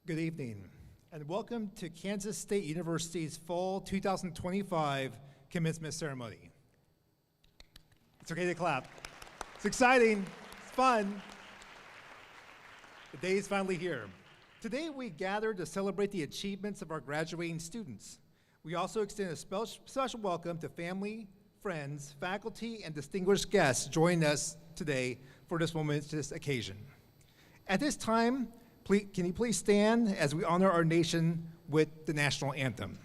Good evening, and welcome to Kansas State University's Fall 2025 Commencement Ceremony. It's okay to clap. It's exciting, it's fun. The day is finally here. Today we gather to celebrate the achievements of our graduating students. We also extend a special welcome to family, friends, faculty, and distinguished guests joining us today for this momentous occasion. At this time, can you please stand as we honor our nation with the national anthem?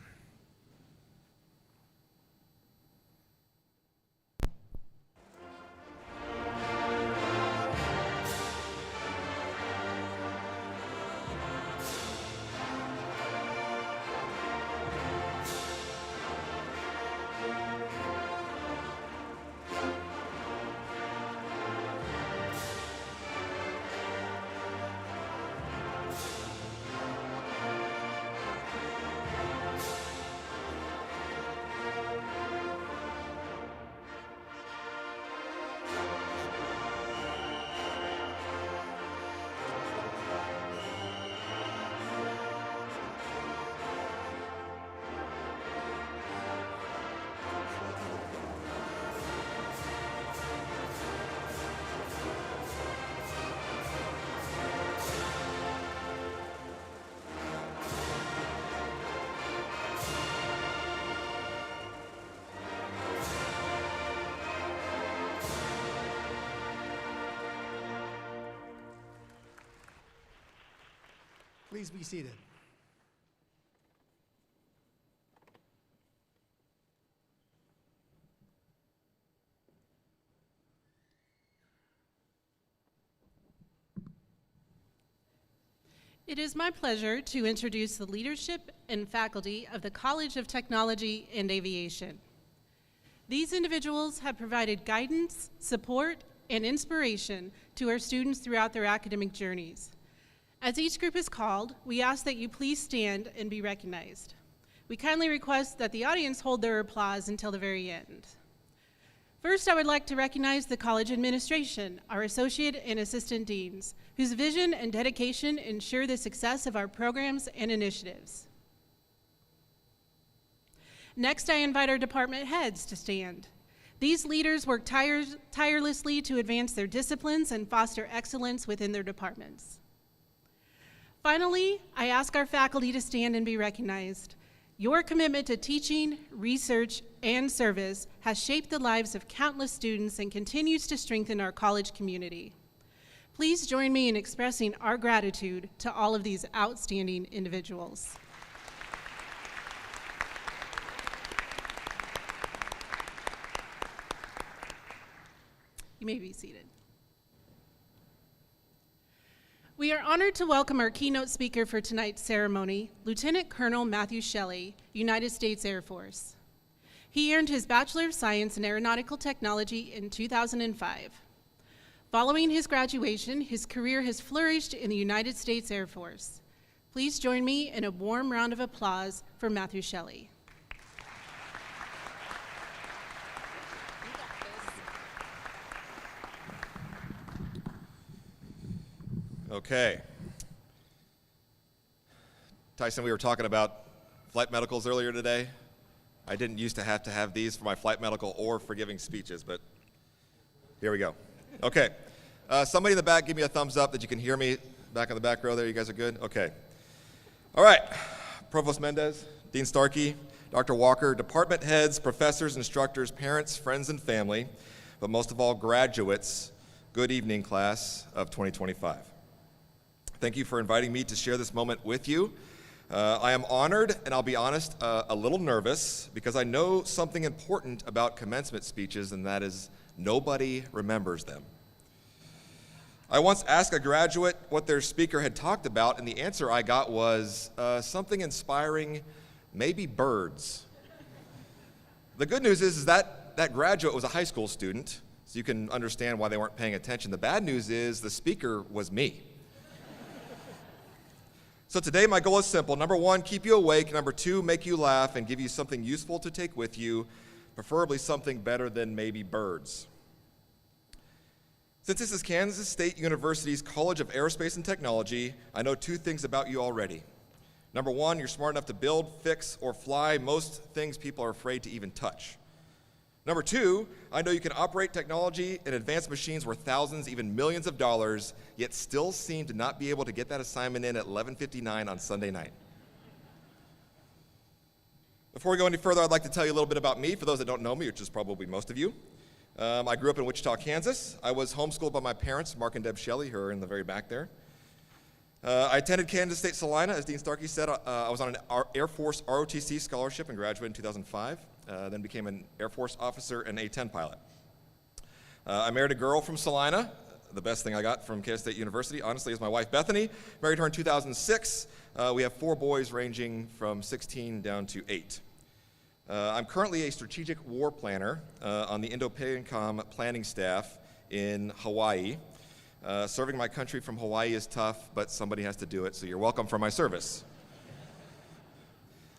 Please be seated. It is my pleasure to introduce the leadership and faculty of the College of Technology and Aviation. These individuals have provided guidance, support, and inspiration to our students throughout their academic journeys. As each group is called, we ask that you please stand and be recognized. We kindly request that the audience hold their applause until the very end. First, I would like to recognize the college administration, our associate and assistant deans, whose vision and dedication ensure the success of our programs and initiatives. Next, I invite our department heads to stand. These leaders work tirelessly to advance their disciplines and foster excellence within their departments. Finally, I ask our faculty to stand and be recognized. Your commitment to teaching, research, and service has shaped the lives of countless students and continues to strengthen our college community. Please join me in expressing our gratitude to all of these outstanding individuals. You may be seated. We are honored to welcome our keynote speaker for tonight's ceremony, Lieutenant Colonel Matthew Shelley, United States Air Force. He earned his Bachelor of Science in Aeronautical Technology in 2005. Following his graduation, his career has flourished in the United States Air Force. Please join me in a warm round of applause for Matthew Shelley. Okay. Tyson, we were talking about flight medicals earlier today. I didn't used to have these for my flight medical or for giving speeches, but here we go. Okay. Somebody in the back, give me a thumbs up that you can hear me back in the back row there. You guys are good? Okay. All right. Provost Mendez, Dean Starkey, Dr. Walker, department heads, professors, instructors, parents, friends, and family, but most of all, graduates, good evening, class of 2025. Thank you for inviting me to share this moment with you. I am honored, and I'll be honest, a little nervous, because I know something important about commencement speeches, and that is nobody remembers them. I once asked a graduate what their speaker had talked about, and the answer I got was something inspiring, maybe birds. The good news is that graduate was a high school student, so you can understand why they weren't paying attention. The bad news is the speaker was me. So today my goal is simple. Number one, keep you awake. Number two, make you laugh and give you something useful to take with you, preferably something better than maybe birds. Since this is Kansas State University's College of Aerospace and Technology, I know two things about you already. Number one, you're smart enough to build, fix, or fly most things people are afraid to even touch. Number two, I know you can operate technology and advanced machines worth thousands, even millions of dollars, yet still seem to not be able to get that assignment in at 11:59 on Sunday night. Before we go any further, I'd like to tell you a little bit about me, for those that don't know me, which is probably most of you. I grew up in Wichita, Kansas. I was homeschooled by my parents, Mark and Deb Shelley, who are in the very back there. I attended Kansas State Salina, as Dean Starkey said. I was on an Air Force ROTC scholarship and graduated in 2005, then became an Air Force officer and A-10 pilot. I married a girl from Salina. The best thing I got from KState University, honestly, is my wife, Bethany. Married her in 2006. We have 4 boys ranging from 16 down to 8. I'm currently a strategic war planner on the Indo-PACOM planning staff in Hawaii. Serving my country from Hawaii is tough, but somebody has to do it, so you're welcome for my service.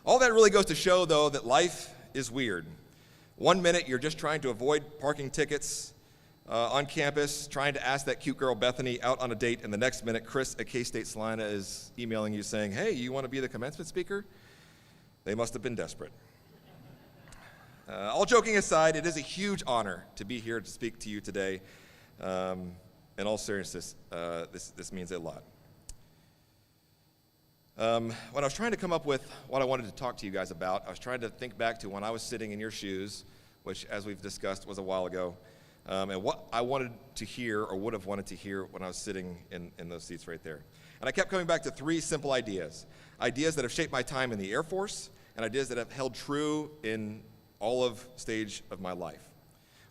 All that really goes to show, though, that life is weird. One minute you're just trying to avoid parking tickets on campus, trying to ask that cute girl Bethany out on a date, and the next minute Chris at K-State Salina is emailing you saying, hey, you want to be the commencement speaker? They must have been desperate. All joking aside, it is a huge honor to be here to speak to you today. In all seriousness, this means a lot. When I was trying to come up with what I wanted to talk to you guys about, I was trying to think back to when I was sitting in your shoes, which, as we've discussed, was a while ago, and what I wanted to hear or would have wanted to hear when I was sitting in those seats right there. And I kept coming back to 3 simple ideas. Ideas that have shaped my time in the Air Force, and ideas that have held true in all of stage of my life.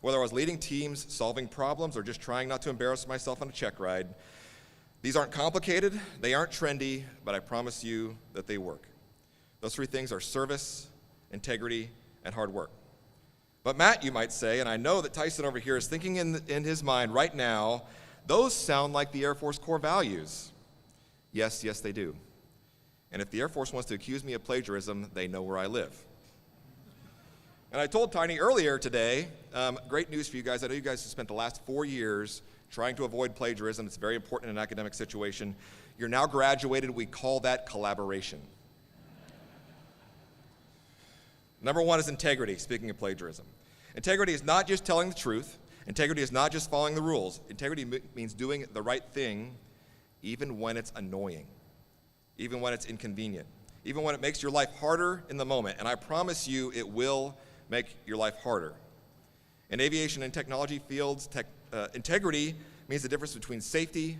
Whether I was leading teams, solving problems, or just trying not to embarrass myself on a check ride, these aren't complicated, they aren't trendy, but I promise you that they work. Those 3 things are service, integrity, and hard work. But Matt, you might say, and I know that Tyson over here is thinking in his mind right now, those sound like the Air Force core values. Yes, they do. And if the Air Force wants to accuse me of plagiarism, they know where I live. And I told Tiny earlier today, great news for you guys. I know you guys have spent the last 4 years trying to avoid plagiarism. It's very important in an academic situation. You're now graduated. We call that collaboration. Number 1 is integrity, speaking of plagiarism. Integrity is not just telling the truth. Integrity is not just following the rules. Integrity means doing the right thing even when it's annoying, even when it's inconvenient, even when it makes your life harder in the moment. And I promise you it will make your life harder. In aviation and technology fields, integrity means the difference between safety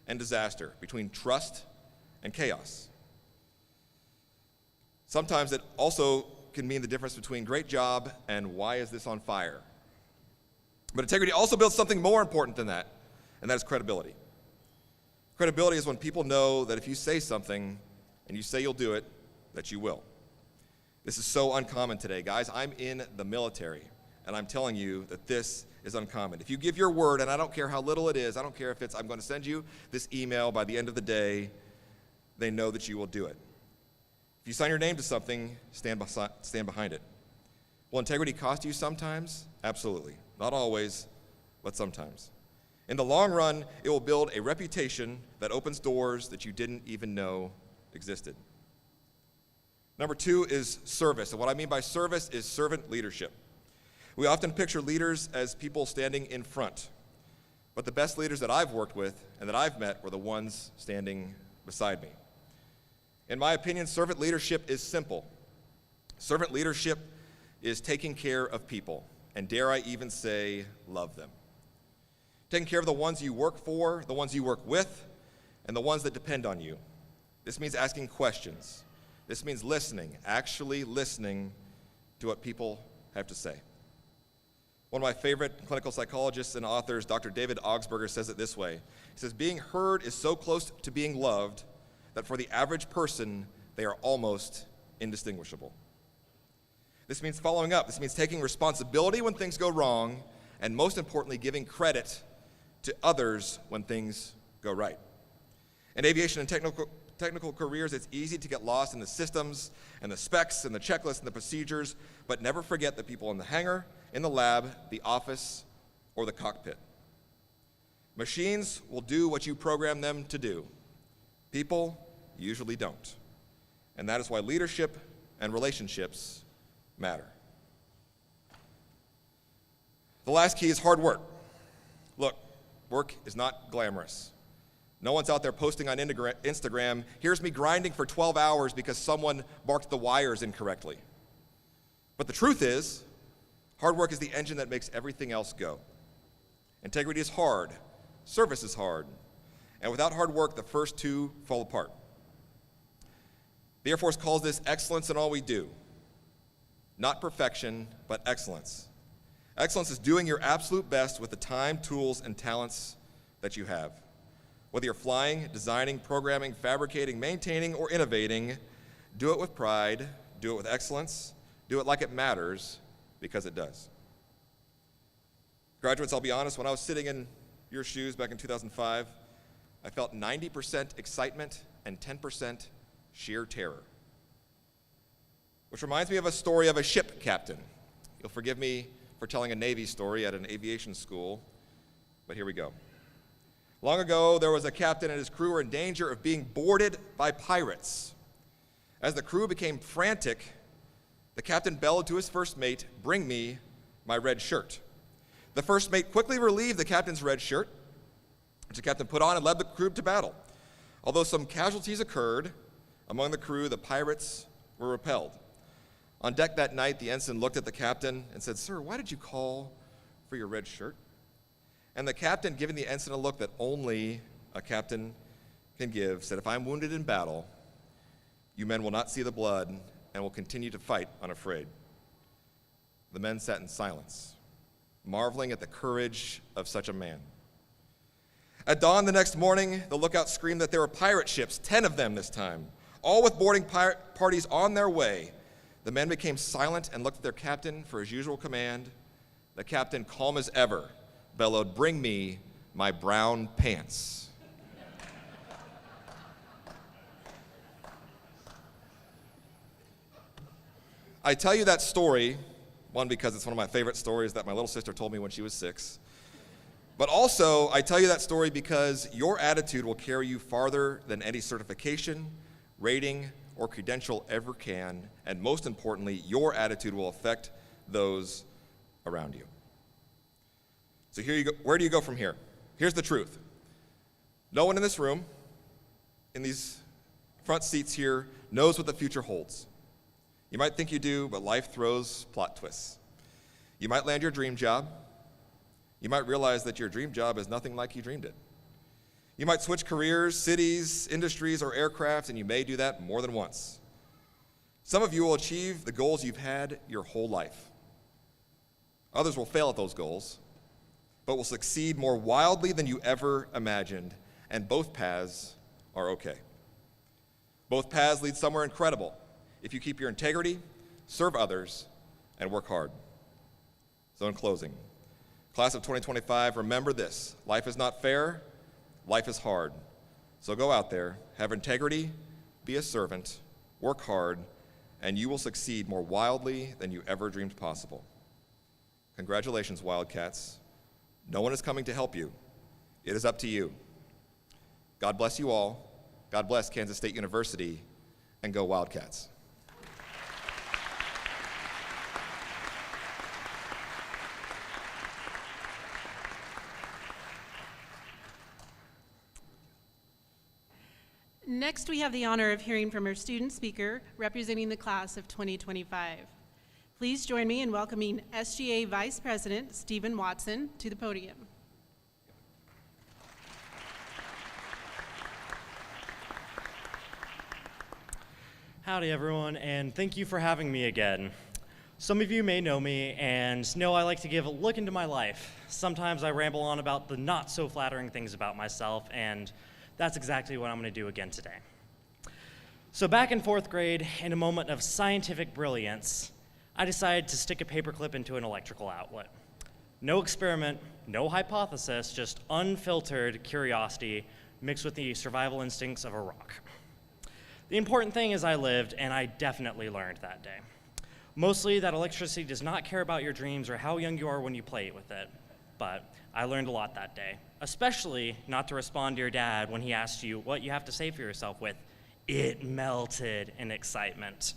and disaster, between trust and chaos. Sometimes it also can mean the difference between great job and why is this on fire. But integrity also builds something more important than that, and that is credibility. Credibility is when people know that if you say something and you say you'll do it, that you will. This is so uncommon today, guys. I'm in the military, and I'm telling you that this is uncommon. If you give your word, and I don't care how little it is, I don't care if it's, I'm going to send you this email by the end of the day, they know that you will do it. If you sign your name to something, stand behind it. Will integrity cost you sometimes? Absolutely. Not always, but sometimes. In the long run, it will build a reputation that opens doors that you didn't even know existed. Number 2 is service, and what I mean by service is servant leadership. We often picture leaders as people standing in front, but the best leaders that I've worked with and that I've met were the ones standing beside me. In my opinion, servant leadership is simple. Servant leadership is taking care of people, and dare I even say, love them. Taking care of the ones you work for, the ones you work with, and the ones that depend on you. This means asking questions. This means listening, actually listening to what people have to say. One of my favorite clinical psychologists and authors, Dr. David Augsburger, says it this way. He says, being heard is so close to being loved that for the average person, they are almost indistinguishable. This means following up. This means taking responsibility when things go wrong, and most importantly, giving credit to others when things go right. In aviation and technical careers, it's easy to get lost in the systems and the specs and the checklists and the procedures, but never forget the people in the hangar, in the lab, the office, or the cockpit. Machines will do what you program them to do. People usually don't. And that is why leadership and relationships matter. The last key is hard work. Look, work is not glamorous. No one's out there posting on Instagram, here's me grinding for 12 hours because someone marked the wires incorrectly. But the truth is, hard work is the engine that makes everything else go. Integrity is hard. Service is hard. And without hard work, the first two fall apart. The Air Force calls this excellence in all we do. Not perfection, but excellence. Excellence is doing your absolute best with the time, tools, and talents that you have. Whether you're flying, designing, programming, fabricating, maintaining, or innovating, do it with pride, do it with excellence, do it like it matters, because it does. Graduates, I'll be honest, when I was sitting in your shoes back in 2005, I felt 90% excitement and 10% sheer terror. Which reminds me of a story of a ship captain. You'll forgive me for telling a Navy story at an aviation school, but here we go. Long ago, there was a captain and his crew were in danger of being boarded by pirates. As the crew became frantic, the captain bellowed to his first mate, "Bring me my red shirt." The first mate quickly relieved the captain's red shirt, which the captain put on and led the crew to battle. Although some casualties occurred among the crew, the pirates were repelled. On deck that night, the ensign looked at the captain and said, "Sir, why did you call for your red shirt?" And the captain, giving the ensign a look that only a captain can give, said, "If I'm wounded in battle, you men will not see the blood and will continue to fight unafraid." The men sat in silence, marveling at the courage of such a man. At dawn the next morning, the lookout screamed that there were pirate ships, 10 of them this time, all with boarding parties on their way. The men became silent and looked at their captain for his usual command. The captain, calm as ever, bellowed, "Bring me my brown pants." I tell you that story, one, because it's one of my favorite stories that my little sister told me when she was 6. But also, I tell you that story because your attitude will carry you farther than any certification, rating, or credential ever can, and most importantly, your attitude will affect those around you. So here you go. Where do you go from here? Here's the truth. No one in this room, in these front seats here, knows what the future holds. You might think you do, but life throws plot twists. You might land your dream job. You might realize that your dream job is nothing like you dreamed it. You might switch careers, cities, industries, or aircraft, and you may do that more than once. Some of you will achieve the goals you've had your whole life. Others will fail at those goals, but will succeed more wildly than you ever imagined, and both paths are okay. Both paths lead somewhere incredible if you keep your integrity, serve others, and work hard. So in closing, class of 2025, remember this: life is not fair, life is hard. So go out there, have integrity, be a servant, work hard, and you will succeed more wildly than you ever dreamed possible. Congratulations, Wildcats. No one is coming to help you. It is up to you. God bless you all. God bless Kansas State University, and go Wildcats. Next, we have the honor of hearing from our student speaker representing the class of 2025. Please join me in welcoming SGA Vice President Stephen Watson to the podium. Howdy, everyone, and thank you for having me again. Some of you may know me and know I like to give a look into my life. Sometimes I ramble on about the not so flattering things about myself, and that's exactly what I'm going to do again today. So back in 4th grade, in a moment of scientific brilliance, I decided to stick a paperclip into an electrical outlet. No experiment, no hypothesis, just unfiltered curiosity mixed with the survival instincts of a rock. The important thing is I lived, and I definitely learned that day. Mostly that electricity does not care about your dreams or how young you are when you play with it. but I learned a lot that day, especially not to respond to your dad when he asked you what you have to say for yourself with, "It melted," in excitement.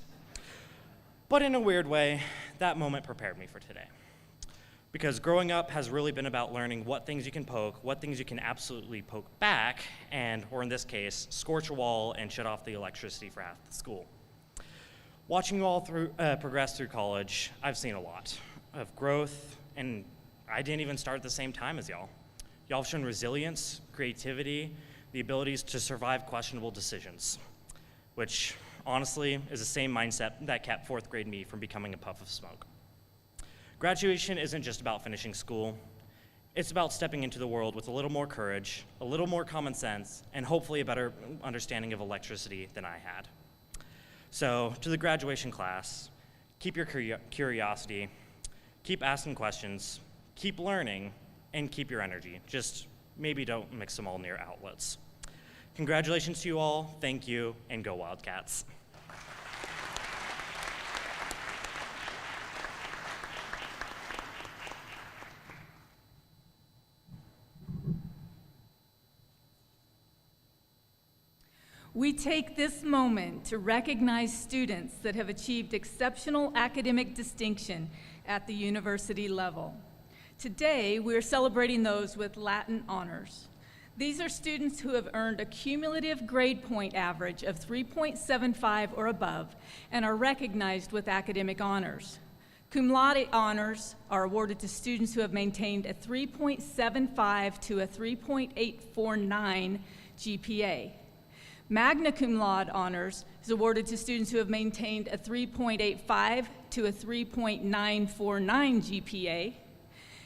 But in a weird way, that moment prepared me for today. Because growing up has really been about learning what things you can poke, what things you can absolutely poke back, and, or in this case, scorch a wall and shut off the electricity for half the school. Watching you all progress through college, I've seen a lot of growth, and I didn't even start at the same time as y'all. Y'all have shown resilience, creativity, the abilities to survive questionable decisions, which honestly is the same mindset that kept fourth grade me from becoming a puff of smoke. Graduation isn't just about finishing school. It's about stepping into the world with a little more courage, a little more common sense, and hopefully a better understanding of electricity than I had. So to the graduation class, keep your curiosity, keep asking questions, keep learning, and keep your energy. Just maybe don't mix them all near outlets. Congratulations to you all, thank you, and go Wildcats. We take this moment to recognize students that have achieved exceptional academic distinction at the university level. Today, we're celebrating those with Latin honors. These are students who have earned a cumulative grade point average of 3.75 or above and are recognized with academic honors. Cum laude honors are awarded to students who have maintained a 3.75 to a 3.849 GPA. Magna cum laude honors is awarded to students who have maintained a 3.85 to a 3.949 GPA.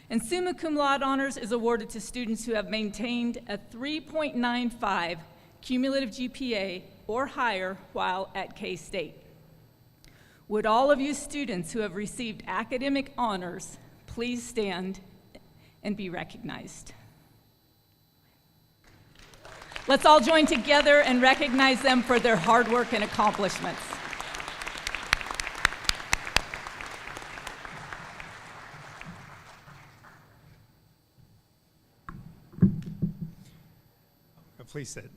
And summa cum laude honors is awarded to students who have maintained a 3.95 cumulative GPA or higher while at K-State. Would all of you students who have received academic honors please stand and be recognized? Let's all join together and recognize them for their hard work and accomplishments. Please sit.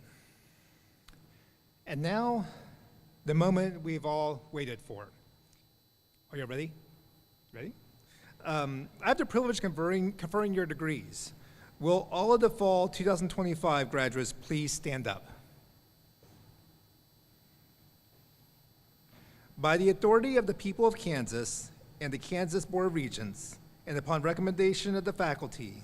And now, the moment we've all waited for. Are you ready? Ready? I have the privilege of conferring your degrees. Will all of the fall 2025 graduates please stand up? By the authority of the people of Kansas and the Kansas Board of Regents, and upon recommendation of the faculty,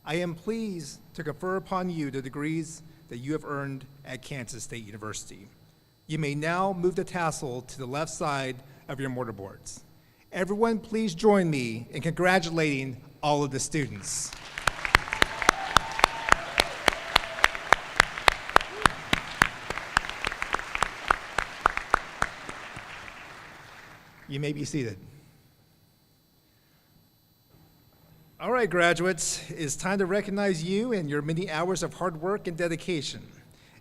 I am pleased to confer upon you the degrees that you have earned at Kansas State University. You may now move the tassel to the left side of your mortarboards. Everyone, please join me in congratulating all of the students. You may be seated. All right, graduates, it's time to recognize you and your many hours of hard work and dedication.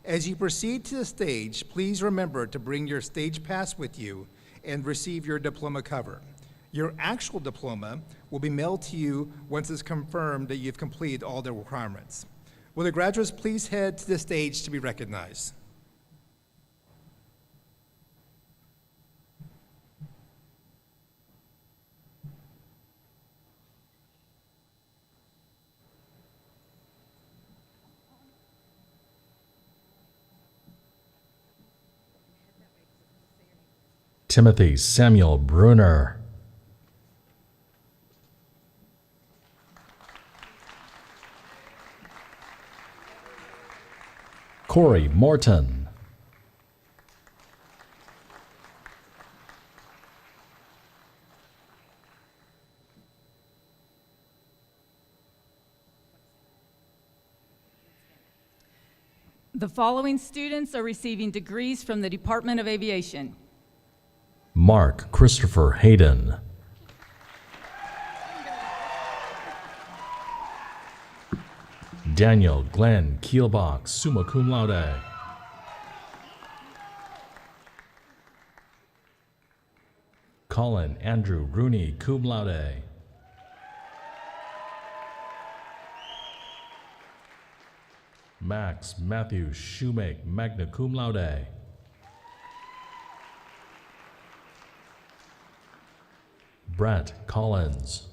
As you proceed to the stage, please remember to bring your stage pass with you and receive your diploma cover. Your actual diploma will be mailed to you once it's confirmed that you've completed all the requirements. Will the graduates please head to the stage to be recognized? Timothy Samuel Bruner. Corey Morton. The following students are receiving degrees from the Department of Aviation. Mark Christopher Hayden. Daniel Glenn Kielbach, summa cum laude. Colin Andrew Rooney, cum laude. Max Matthew Shoemake, magna cum laude. Brett Collins.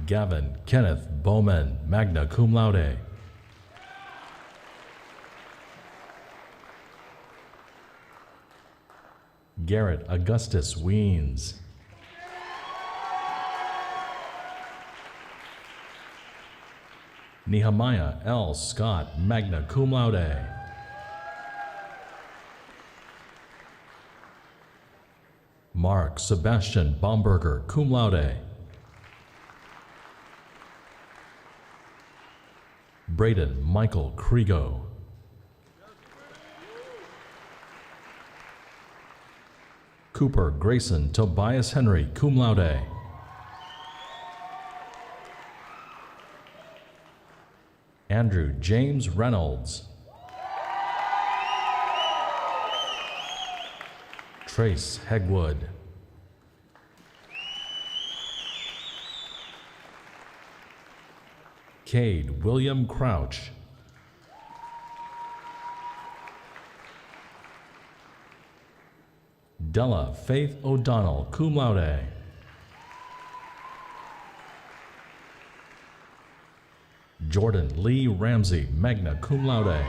Gavin Kenneth Bowman, magna cum laude. Garrett Augustus Weens. Nehemiah L. Scott, magna cum laude. Mark Sebastian Baumberger, cum laude. Braden Michael Kriego. Cooper Grayson Tobias Henry, cum laude. Andrew James Reynolds. Trace Hegwood. Cade William Crouch. Della Faith O'Donnell, cum laude. Jordan Lee Ramsey, magna cum laude.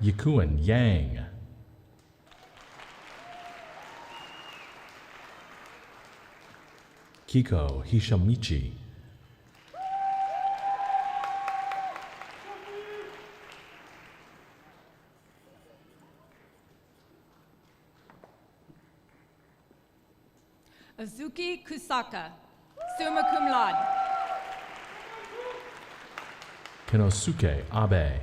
Yikuan Yang. Kiko Hishamichi. Azuki Kusaka, summa cum laude. Kenosuke Abe.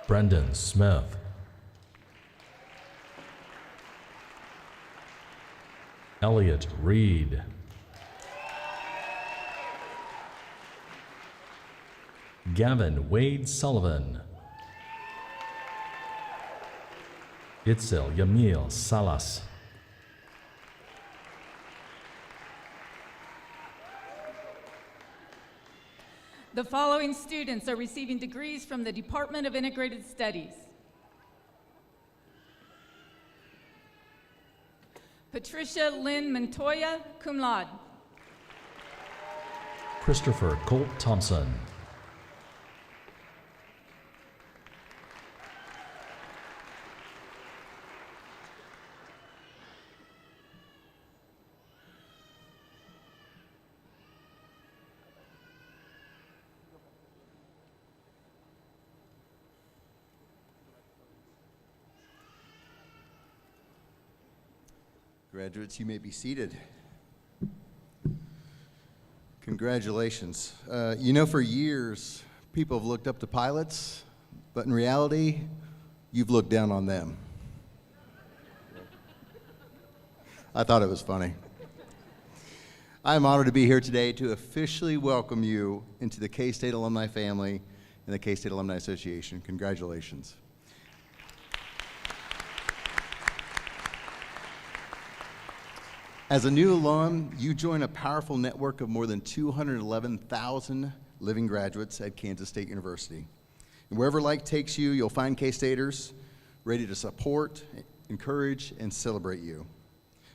Brendan Smith. Elliot Reed. Gavin Wade Sullivan. Itzel Yamil Salas. The following students are receiving degrees from the Department of Integrated Studies. Patricia Lynn Montoya, cum laude. Christopher Colt Thompson. Graduates, you may be seated. Congratulations. You know, for years, people have looked up to pilots, but in reality, you've looked down on them. I thought it was funny. I am honored to be here today to officially welcome you into the K-State alumni family and the K-State Alumni Association. Congratulations. As a new alum, you join a powerful network of more than 211,000 living graduates at Kansas State University. And wherever life takes you, you'll find K-Staters ready to support, encourage, and celebrate you.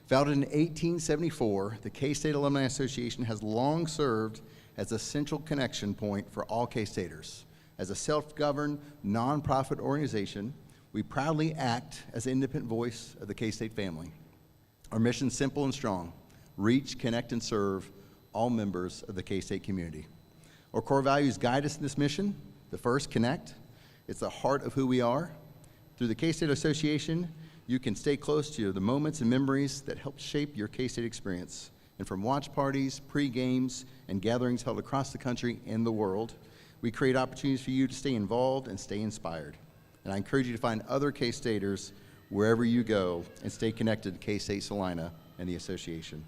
Founded in 1874, the K-State Alumni Association has long served as a central connection point for all K-Staters. As a self-governed, nonprofit organization, we proudly act as the independent voice of the K-State family. Our mission is simple and strong: reach, connect, and serve all members of the K-State community. Our core values guide us in this mission. The first, connect. It's the heart of who we are. Through the K-State Association, you can stay close to the moments and memories that help shape your K-State experience. And from watch parties, pre-games, and gatherings held across the country and the world, we create opportunities for you to stay involved and stay inspired. And I encourage you to find other K-Staters wherever you go and stay connected to K-State Salina and the association.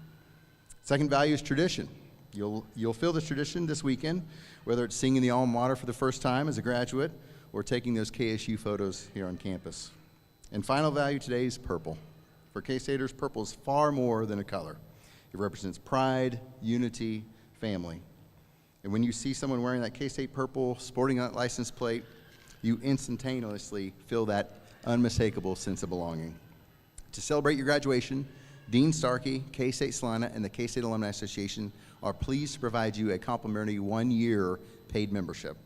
Second value is tradition. You'll feel this tradition this weekend, whether it's singing the alma mater for the first time as a graduate, or taking those KSU photos here on campus. And final value today is purple. For K-Staters, purple is far more than a color. It represents pride, unity, family. And when you see someone wearing that K-State purple, sporting that license plate, you instantaneously feel that unmistakable sense of belonging. To celebrate your graduation, Dean Starkey, K-State Salina, and the K-State Alumni Association are pleased to provide you a complimentary 1-year paid membership.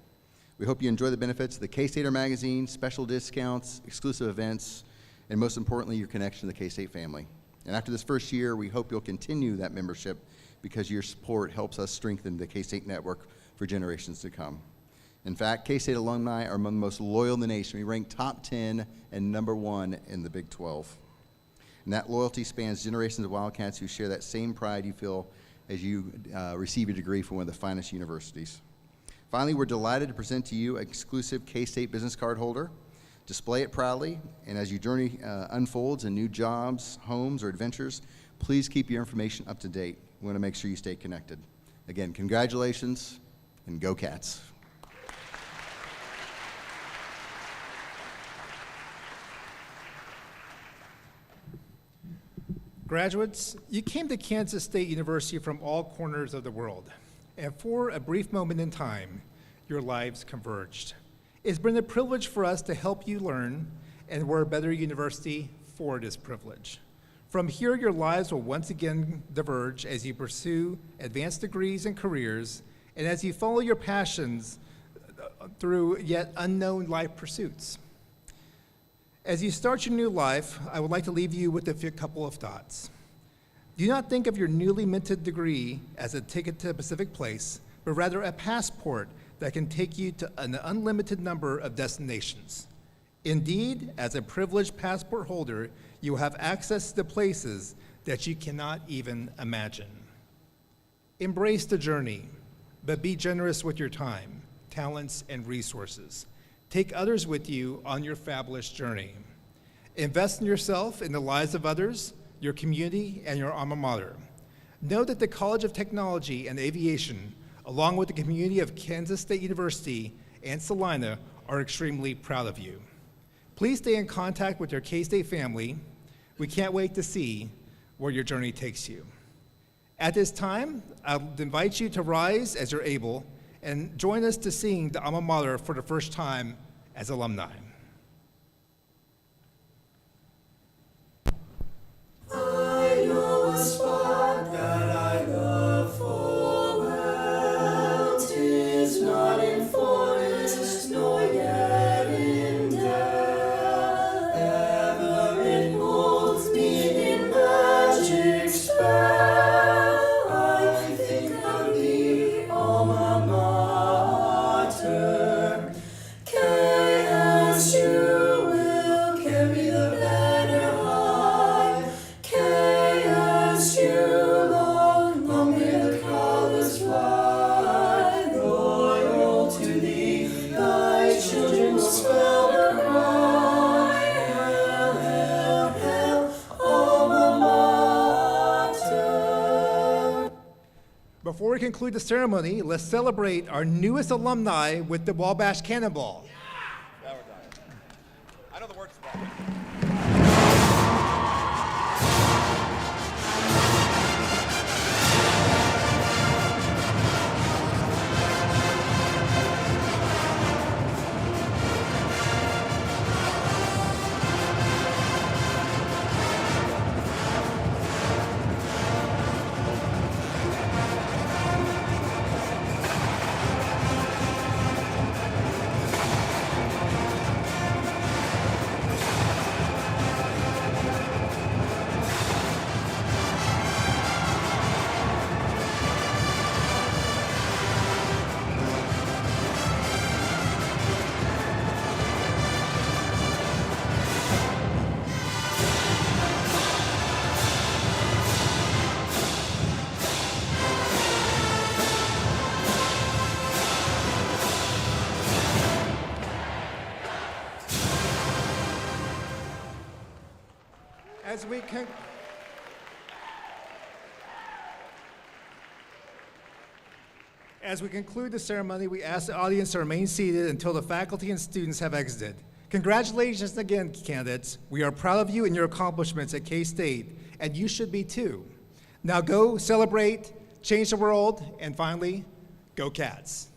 We hope you enjoy the benefits of the K-Stater magazine, special discounts, exclusive events, and most importantly, your connection to the K-State family. And after this first year, we hope you'll continue that membership because your support helps us strengthen the K-State network for generations to come. In fact, K-State alumni are among the most loyal in the nation. We rank top 10 and #1 in the Big 12. And that loyalty spans generations of Wildcats who share that same pride you feel as you receive a degree from one of the finest universities. Finally, we're delighted to present to you an exclusive K-State business card holder. Display it proudly, and as your journey unfolds in new jobs, homes, or adventures, please keep your information up to date. We want to make sure you stay connected. Again, congratulations, and go Cats. Graduates, you came to Kansas State University from all corners of the world, and for a brief moment in time, your lives converged. It's been a privilege for us to help you learn, and we're a better university for this privilege. From here, your lives will once again diverge as you pursue advanced degrees and careers, and as you follow your passions through yet unknown life pursuits. As you start your new life, I would like to leave you with a couple of thoughts. Do not think of your newly minted degree as a ticket to a specific place, but rather a passport that can take you to an unlimited number of destinations. Indeed, as a privileged passport holder, you will have access to places that you cannot even imagine. Embrace the journey, but be generous with your time, talents, and resources. Take others with you on your fabulous journey. Invest in yourself, in the lives of others, your community, and your alma mater. Know that the College of Technology and Aviation, along with the community of Kansas State University and Salina, are extremely proud of you. Please stay in contact with your K-State family. We can't wait to see where your journey takes you. At this time, I'll invite you to rise as you're able and join us to sing the alma mater for the first time as alumni. I know a spot that I love full well. 'Tis not in forest nor yet in dell. Ever it holds me in magic spell. I think of the alma mater. KSU will carry the banner high. KSU, long, long may the colors fly. Loyal to thee, thy children will spell the cry. Hail, hail, hail, alma mater. Before we conclude the ceremony, let's celebrate our newest alumni with the Wabash Cannonball. Now we're done. I know the words. As we conclude the ceremony, we ask the audience to remain seated until the faculty and students have exited. Congratulations again, candidates. We are proud of you and your accomplishments at K-State, and you should be too. Now go celebrate, change the world, and finally, go Cats.